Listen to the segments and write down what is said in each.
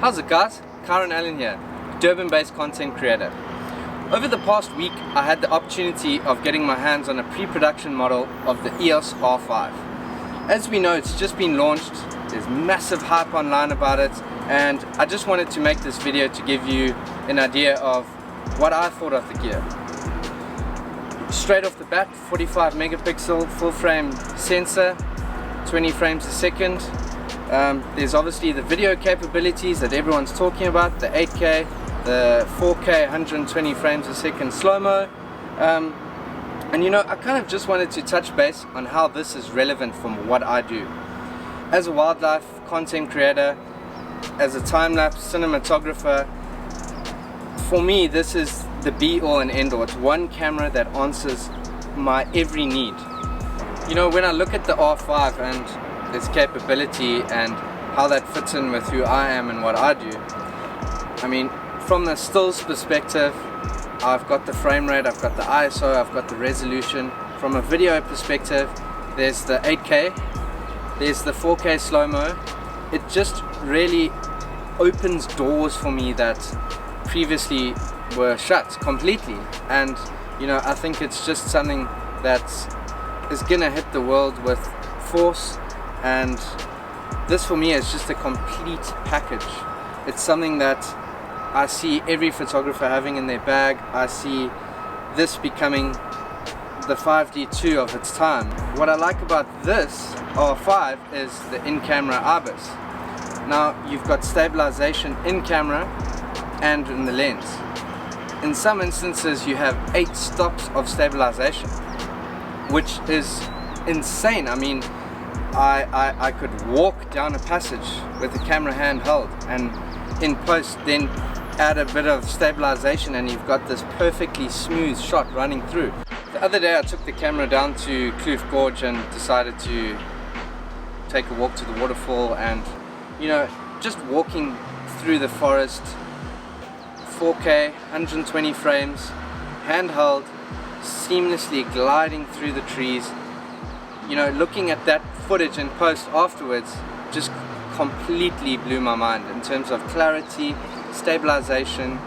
How's it guys? Karen Allen here, Durban-based content creator. Over the past week I had the opportunity of getting my hands on a pre-production model of the Eos R5. As we know, it's just been launched, there's massive hype online about it, and I just wanted to make this video to give you an idea of what I thought of the gear. Straight off the bat, 45 megapixel full frame sensor, 20 frames a second. There's obviously the video capabilities that everyone's talking about, the 8K, the 4K 120 frames a second Slo-Mo. And you know, I kind of just wanted to touch base on how this is relevant from what I do. As a wildlife content creator, as a time-lapse cinematographer, for me this is the be-all and end-all. It's one camera that answers my every need. You know, when I look at the R5 and its capability and how that fits in with who I am and what I do, I mean, from the stills perspective, I've got the frame rate, I've got the ISO, I've got the resolution. From a video perspective, there's the 8K, there's the 4K Slo-Mo. It just really opens doors for me that previously were shut completely. And you know, I think it's just something that is gonna hit the world with force, and this for me is just a complete package. It's something that I see every photographer having in their bag. I see this becoming the 5D2 of its time. What I like about this R5 is the in-camera IBIS. Now you've got stabilization in camera and in the lens. In some instances you have 8 stops of stabilization, which is insane. I mean, I could walk down a passage with the camera handheld and in post then add a bit of stabilization and you've got this perfectly smooth shot running through. The other day I took the camera down to Kloof Gorge and decided to take a walk to the waterfall, and you know, just walking through the forest, 4K, 120 frames, handheld, seamlessly gliding through the trees. You know, looking at that footage in post afterwards just completely blew my mind in terms of clarity, stabilization,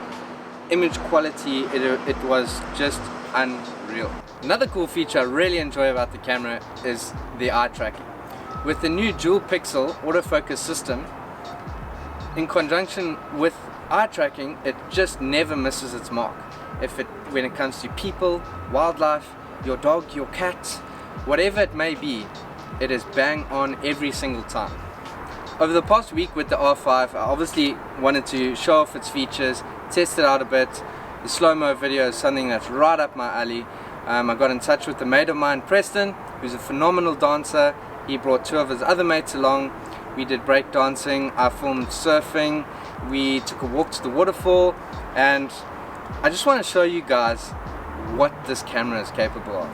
image quality. It was just unreal. Another cool feature I really enjoy about the camera is the eye tracking. With the new dual pixel autofocus system, in conjunction with eye tracking, it just never misses its mark. When it comes to people, wildlife, your dog, your cat, whatever it may be, it is bang on every single time. Over the past week with the R5, I obviously wanted to show off its features, test it out a bit. The Slo-Mo video is something that's right up my alley. I got in touch with a mate of mine, Preston, who's a phenomenal dancer. He brought 2 of his other mates along. We did break dancing, I filmed surfing, we took a walk to the waterfall, and I just want to show you guys what this camera is capable of.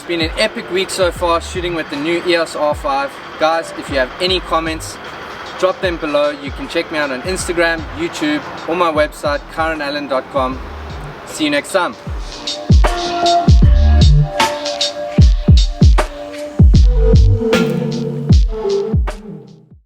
been an epic week so far shooting with the new EOS R5. Guys, if you have any comments, drop them below. You can check me out on Instagram, YouTube, or my website, karenallen.com. See you next time.